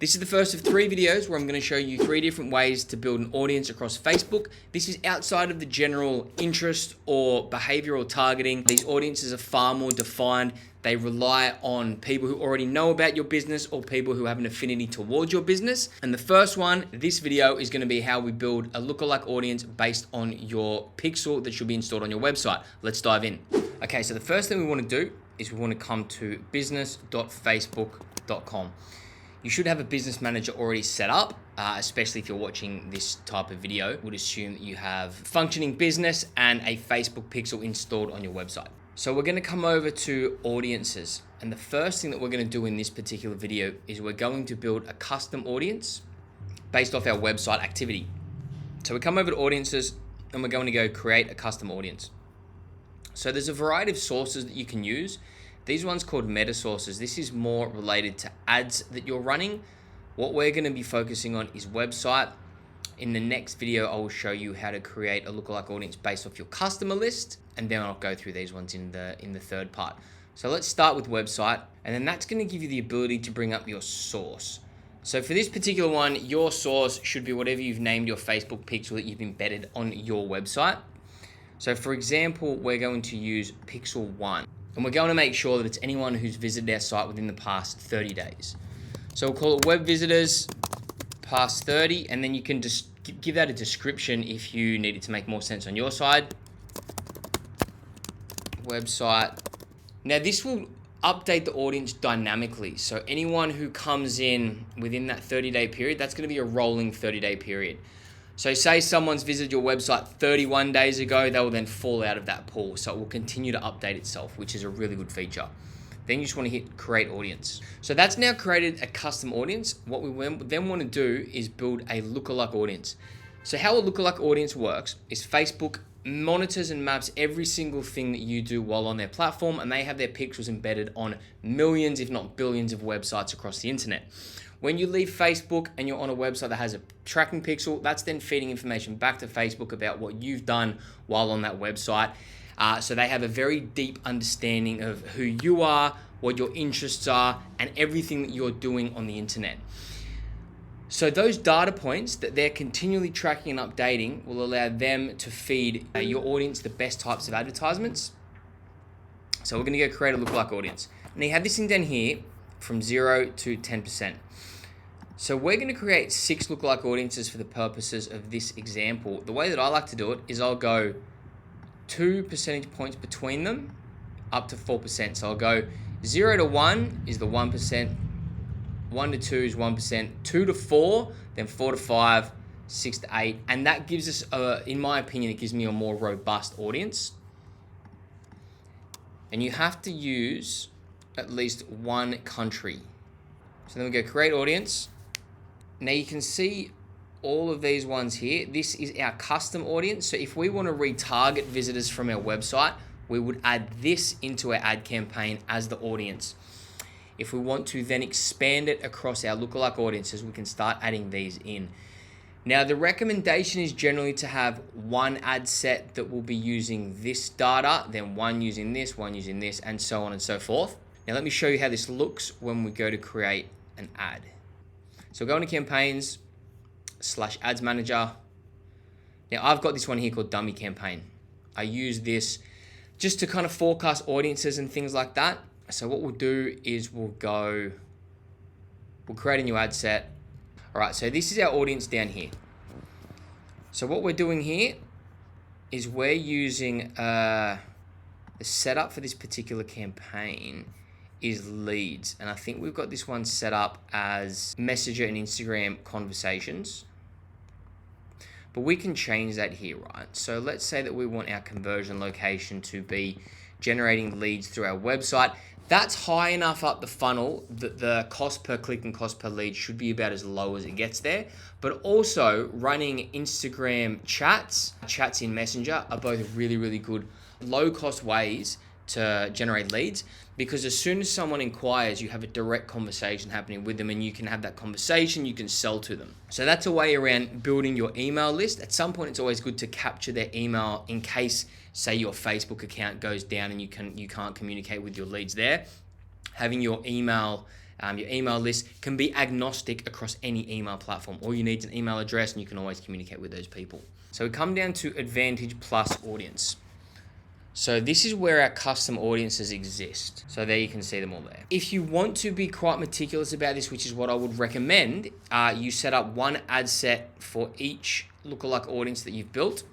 This is the first of 3 videos where I'm going to show you 3 different ways to build an audience across Facebook. This is outside of the general interest or behavioral targeting. These audiences are far more defined. They rely on people who already know about your business or people who have an affinity towards your business. And the first one, this video is going to be how we build a lookalike audience based on your pixel that should be installed on your website. Let's dive in. Okay, so the first thing we want to do is we want to come to business.facebook.com. You should have a business manager already set up, especially if you're watching this type of video. Would assume that you have functioning business and a Facebook pixel installed on your website. So we're going to come over to audiences. And the first thing that we're going to do in this particular video is we're going to build a custom audience based off our website activity. So we come over to audiences and we're going to go create a custom audience. So there's a variety of sources that you can use. These ones called meta sources. This is more related to ads that you're running. What we're going to be focusing on is website. In the next video, I will show you how to create a lookalike audience based off your customer list, and then I'll go through these ones in the third part. So let's start with website, and then that's going to give you the ability to bring up your source. So for this particular one, your source should be whatever you've named your Facebook pixel that you've embedded on your website. So for example, we're going to use pixel 1. And we're going to make sure that it's anyone who's visited our site within the past 30 days. So we'll call it web visitors past 30, and then you can just give that a description if you need it to make more sense on your side. Website. Now this will update the audience dynamically. So anyone who comes in within that 30-day period, that's going to be a rolling 30-day period. So say someone's visited your website 31 days ago, they will then fall out of that pool. So it will continue to update itself, which is a really good feature. Then you just want to hit create audience. So that's now created a custom audience. What we then want to do is build a lookalike audience. So how a lookalike audience works is Facebook monitors and maps every single thing that you do while on their platform, and they have their pixels embedded on millions, if not billions of websites across the internet. When you leave Facebook and you're on a website that has a tracking pixel, that's then feeding information back to Facebook about what you've done while on that website. So they have a very deep understanding of who you are, what your interests are, and everything that you're doing on the internet. So those data points that they're continually tracking and updating will allow them to feed your audience the best types of advertisements. So we're going to go create a lookalike audience. Now you have this thing down here from 0 to 10%. So we're going to create 6 lookalike audiences for the purposes of this example. The way that I like to do it is I'll go 2 percentage points between them up to 4%. So I'll go 0 to 1 is the 1%, 1 to 2 is 1%, 2 to 4, then 4 to 5, 6 to 8. And that gives us, in my opinion, it gives me a more robust audience. And you have to use at least one country. So then we go create audience. Now you can see all of these ones here. This is our custom audience. So if we want to retarget visitors from our website, we would add this into our ad campaign as the audience. If we want to then expand it across our lookalike audiences, we can start adding these in. Now the recommendation is generally to have one ad set that will be using this data, then one using this, and so on and so forth. Now let me show you how this looks when we go to create an ad. So go into campaigns /ads manager. Now I've got this one here called dummy campaign. I use this just to kind of forecast audiences and things like that. So what we'll do is we'll create a new ad set. All right, so this is our audience down here. So what we're doing here is we're using the setup for this particular campaign is leads. And I think we've got this one set up as Messenger and Instagram conversations. But we can change that here, right? So let's say that we want our conversion location to be generating leads through our website. That's high enough up the funnel that the cost per click and cost per lead should be about as low as it gets there. But also running Instagram chats in Messenger are both really, really good low cost ways to generate leads, because as soon as someone inquires, you have a direct conversation happening with them, and you can have that conversation, you can sell to them. So that's a way around building your email list. At some point, it's always good to capture their email in case, say, your Facebook account goes down and you can't communicate with your leads there. Having your email Your email list can be agnostic across any email platform. All you need is an email address and you can always communicate with those people. So we come down to Advantage Plus Audience. So this is where our custom audiences exist. So there you can see them all there. If you want to be quite meticulous about this, which is what I would recommend, you set up one ad set for each lookalike audience that you've built,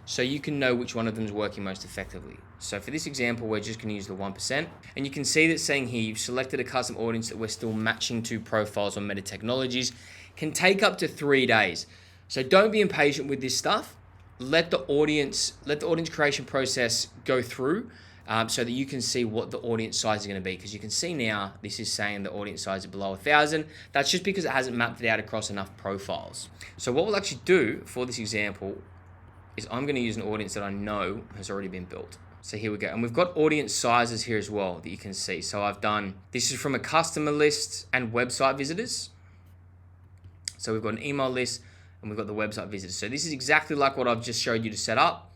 so you can know which one of them is working most effectively. So for this example, we're just going to use the 1%. And you can see that saying here, you've selected a custom audience that we're still matching to profiles on Meta Technologies. Can take up to 3 days. So don't be impatient with this stuff. Let the audience creation process go through so that you can see what the audience size is going to be. Because you can see now, this is saying the audience size is below 1,000. That's just because it hasn't mapped it out across enough profiles. So what we'll actually do for this example is I'm going to use an audience that I know has already been built. So here we go. And we've got audience sizes here as well that you can see. So I've done, this is from a customer list and website visitors. So we've got an email list and we've got the website visitors. So this is exactly like what I've just showed you to set up.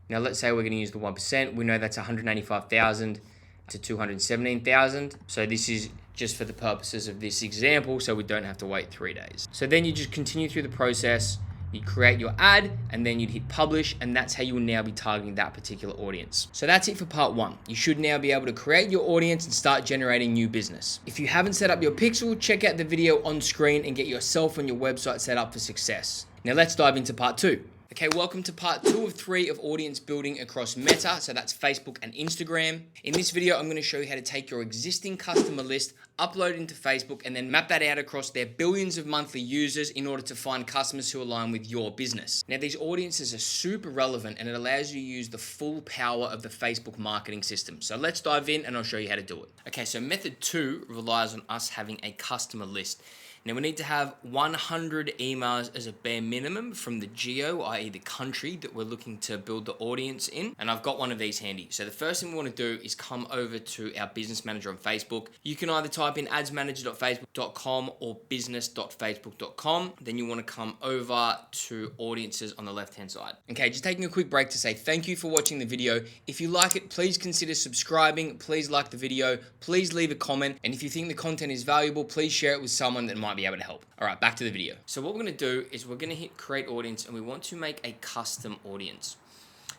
Now let's say we're going to use the 1%. We know that's 185,000 to 217,000. So this is just for the purposes of this example, so we don't have to wait 3 days. So then you just continue through the process. You'd create your ad and then you'd hit publish, and that's how you will now be targeting that particular audience. So that's it for part 1. You should now be able to create your audience and start generating new business. If you haven't set up your pixel, check out the video on screen and get yourself and your website set up for success. Now let's dive into part 2. Okay, welcome to part 2 of 3 of audience building across Meta, so that's Facebook and Instagram. In this video, I'm going to show you how to take your existing customer list, upload it into Facebook, and then map that out across their billions of monthly users in order to find customers who align with your business. Now, these audiences are super relevant and it allows you to use the full power of the Facebook marketing system. So let's dive in and I'll show you how to do it. Okay, so method 2 relies on us having a customer list. Now we need to have 100 emails as a bare minimum from the geo, i.e. the country that we're looking to build the audience in. And I've got one of these handy. So the first thing we want to do is come over to our business manager on Facebook. You can either type in adsmanager.facebook.com or business.facebook.com. Then you want to come over to audiences on the left-hand side. Okay, just taking a quick break to say thank you for watching the video. If you like it, please consider subscribing. Please like the video. Please leave a comment. And if you think the content is valuable, please share it with someone that might be able to help. All right, back to the video. So what we're going to do is we're going to hit create audience and we want to make a custom audience.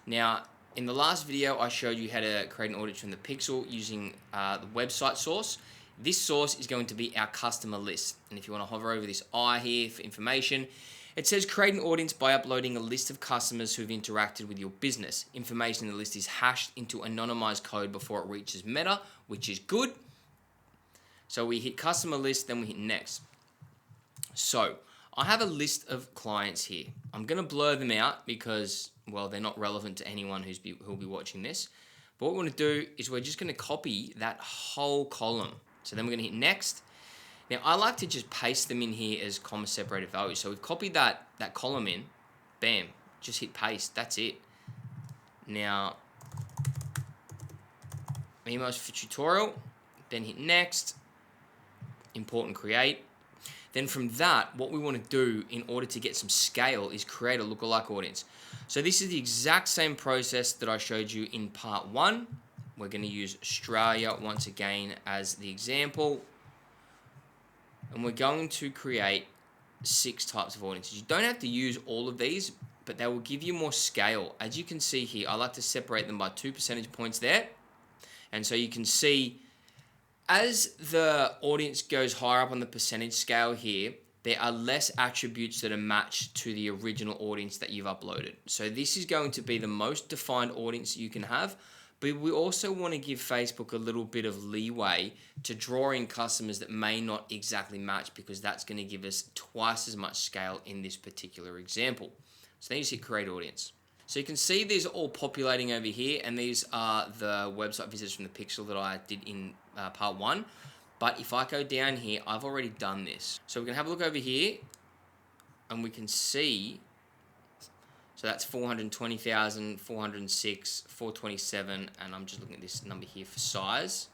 Now, in the last video, I showed you how to create an audience from the pixel using the website source. This source is going to be our customer list. And if you want to hover over this I here for information, it says create an audience by uploading a list of customers who've interacted with your business. Information in the list is hashed into anonymized code before it reaches Meta, which is good. So we hit customer list, then we hit next. So I have a list of clients here. I'm going to blur them out because, well, they're not relevant to anyone who'll be watching this. But what we want to do is we're just going to copy that whole column. So then we're going to hit next. Now I like to just paste them in here as comma separated values. So we've copied that column in, bam, just hit paste. That's it. Now emails for tutorial, then hit next, import and create. Then from that, what we want to do in order to get some scale is create a lookalike audience. So this is the exact same process that I showed you in part 1. We're going to use Australia once again as the example. And we're going to create 6 types of audiences. You don't have to use all of these, but they will give you more scale. As you can see here, I like to separate them by 2 percentage points there. And so you can see as the audience goes higher up on the percentage scale here, there are less attributes that are matched to the original audience that you've uploaded. So this is going to be the most defined audience you can have, but we also want to give Facebook a little bit of leeway to draw in customers that may not exactly match, because that's going to give us twice as much scale in this particular example. So then you just hit create audience. So you can see these are all populating over here, and these are the website visitors from the pixel that I did in part 1. But if I go down here, I've already done this. So we can have a look over here and we can see, so that's 420,000, 406, 427, and I'm just looking at this number here for size.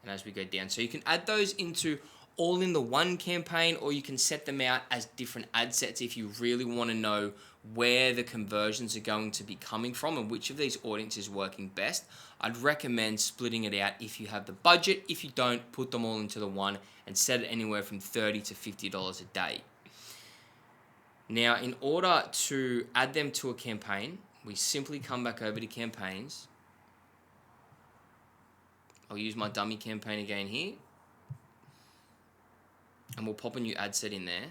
And as we go down, so you can add those into all in the one campaign, or you can set them out as different ad sets if you really want to know where the conversions are going to be coming from and which of these audiences is working best. I'd recommend splitting it out if you have the budget. If you don't, put them all into the one and set it anywhere from $30 to $50 a day. Now, in order to add them to a campaign, we simply come back over to campaigns. I'll use my dummy campaign again here. And we'll pop a new ad set in there.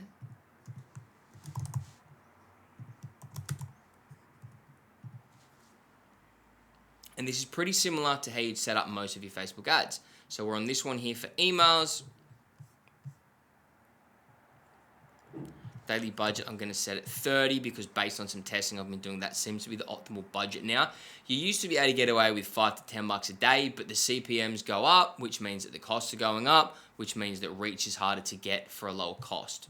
And this is pretty similar to how you'd set up most of your Facebook ads. So we're on this one here for emails. Daily budget, I'm going to set it 30 because based on some testing I've been doing, that seems to be the optimal budget now. You used to be able to get away with $5 to $10 a day, but the CPMs go up, which means that the costs are going up, which means that reach is harder to get for a lower cost.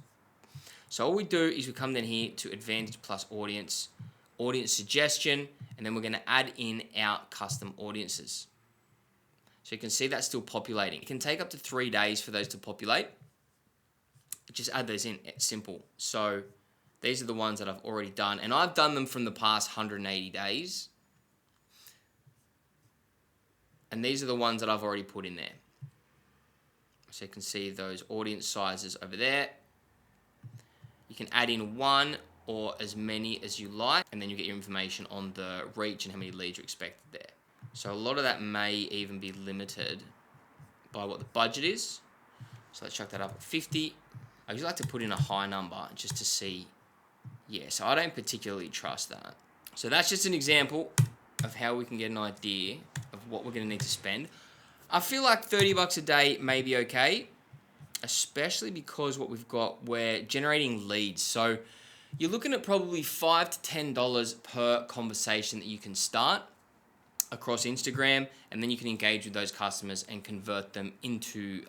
So all we do is we come down here to Advantage plus Audience, Audience Suggestion, and then we're going to add in our custom audiences. So you can see that's still populating. It can take up to 3 days for those to populate. Just add those in, it's simple. So these are the ones that I've already done, and I've done them from the past 180 days. And these are the ones that I've already put in there. So you can see those audience sizes over there. You can add in one or as many as you like, and then you get your information on the reach and how many leads are expected there. So a lot of that may even be limited by what the budget is. So let's chuck that up at 50. I usually like to put in a high number just to see. Yeah, so I don't particularly trust that. So that's just an example of how we can get an idea of what we're going to need to spend. I feel like $30 a day may be okay, especially because what we've got, we're generating leads. So you're looking at probably $5 to $10 per conversation that you can start across Instagram, and then you can engage with those customers and convert them into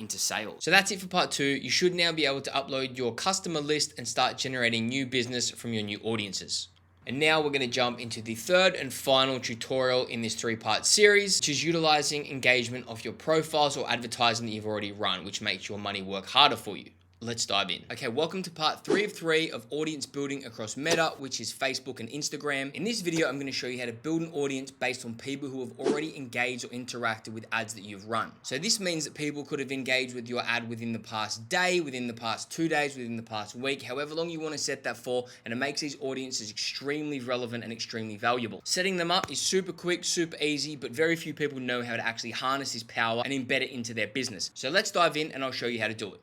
sales. So that's it for part 2. You should now be able to upload your customer list and start generating new business from your new audiences. And now we're going to jump into the third and final tutorial in this 3-part series, which is utilizing engagement of your profiles or advertising that you've already run, which makes your money work harder for you. Let's dive in. Okay, welcome to part 3 of 3 of audience building across Meta, which is Facebook and Instagram. In this video, I'm going to show you how to build an audience based on people who have already engaged or interacted with ads that you've run. So this means that people could have engaged with your ad within the past day, within the past 2 days, within the past week, however long you want to set that for, and it makes these audiences extremely relevant and extremely valuable. Setting them up is super quick, super easy, but very few people know how to actually harness this power and embed it into their business. So let's dive in and I'll show you how to do it.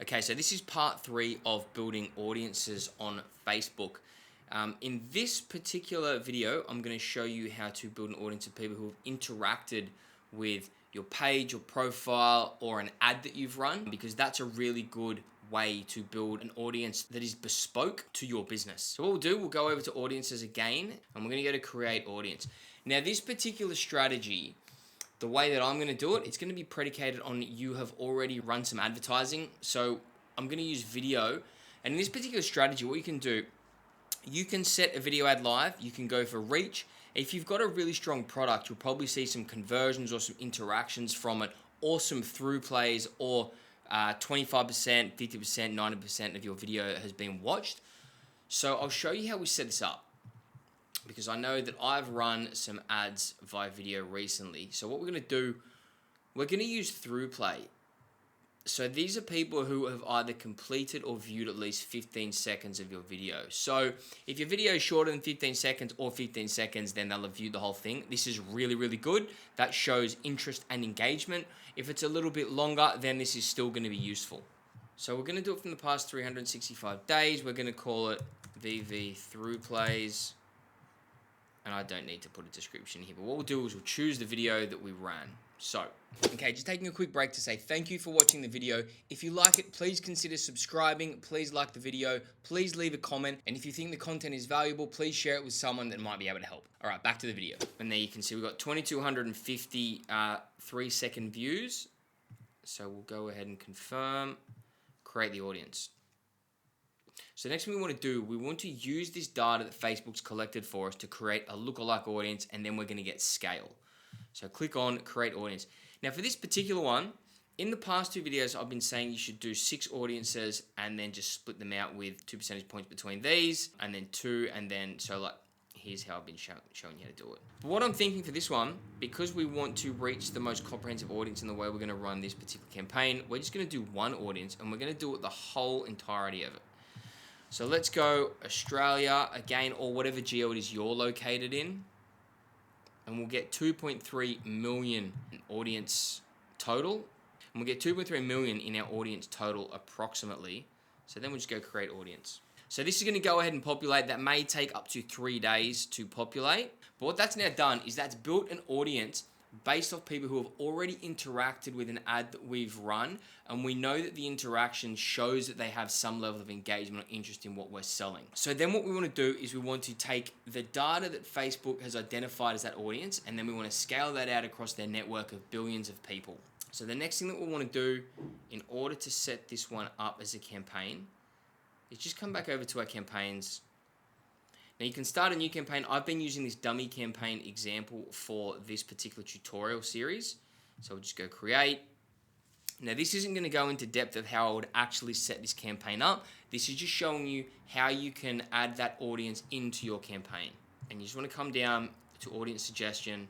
Okay, so this is part 3 of building audiences on Facebook. In this particular video, I'm going to show you how to build an audience of people who have interacted with your page, your profile, or an ad that you've run, because that's a really good way to build an audience that is bespoke to your business. So what we'll do, we'll go over to audiences again, and we're going to go to create audience. Now, this particular strategy, the way that I'm going to do it, it's going to be predicated on you have already run some advertising. So I'm going to use video. And in this particular strategy, what you can do, you can set a video ad live. You can go for reach. If you've got a really strong product, you'll probably see some conversions or some interactions from it, or some through plays, or 25%, 50%, 90% of your video has been watched. So I'll show you how we set this up, because I know that I've run some ads via video recently. So what we're going to do, we're going to use through play. So these are people who have either completed or viewed at least 15 seconds of your video. So if your video is shorter than 15 seconds or 15 seconds, then they'll have viewed the whole thing. This is really, really good. That shows interest and engagement. If it's a little bit longer, then this is still going to be useful. So we're going to do it from the past 365 days. We're going to call it VV through plays. And I don't need to put a description here, but what we'll do is we'll choose the video that we ran. So, okay, just taking a quick break to say thank you for watching the video. If you like it, please consider subscribing. Please like the video. Please leave a comment. And if you think the content is valuable, please share it with someone that might be able to help. All right, back to the video. And there you can see we've got 2,250 3-second views. So we'll go ahead and confirm, create the audience. So next thing we want to do, we want to use this data that Facebook's collected for us to create a lookalike audience, and then we're going to get scale. So click on create audience. Now for this particular one, In the past 2 videos, I've been saying you should do 6 audiences and then just split them out with 2 percentage points between these, and then 2, and then so like, here's how I've been showing you how to do it. But what I'm thinking for this one, because we want to reach the most comprehensive audience in the way we're going to run this particular campaign, we're just going to do one audience and we're going to do it the whole entirety of it. So let's go Australia again, or whatever geo it is you're located in, and we'll get 2.3 million audience total, and we'll get 2.3 million in our audience total approximately. So then we'll just go create audience. So this is going to go ahead and populate. That may take up to 3 days to populate. But what that's now done is that's built an audience based off people who have already interacted with an ad that we've run. And we know that the interaction shows that they have some level of engagement or interest in what we're selling. So then what we want to do is we want to take the data that Facebook has identified as that audience, and then we want to scale that out across their network of billions of people. So the next thing that we want to do in order to set this one up as a campaign is just come back over to our campaigns. Now you can start a new campaign. I've been using this dummy campaign example for this particular tutorial series. So we'll just go create. Now this isn't going to go into depth of how I would actually set this campaign up. This is just showing you how you can add that audience into your campaign. And you just want to come down to audience suggestion,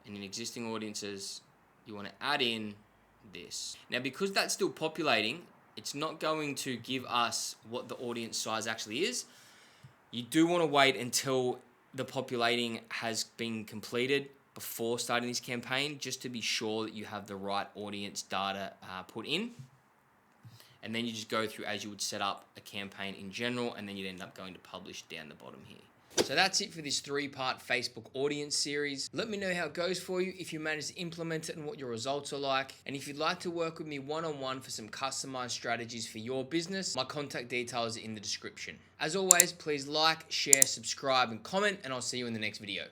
and in existing audiences, you want to add in this. Now because that's still populating, it's not going to give us what the audience size actually is. You do want to wait until the populating has been completed before starting this campaign, just to be sure that you have the right audience data put in. And then you just go through as you would set up a campaign in general, and then you'd end up going to publish down the bottom here. So that's it for this 3-part Facebook audience series. Let me know how it goes for you, if you manage to implement it and what your results are like. And if you'd like to work with me one-on-one for some customized strategies for your business, my contact details are in the description. As always, please like, share, subscribe, and comment, and I'll see you in the next video.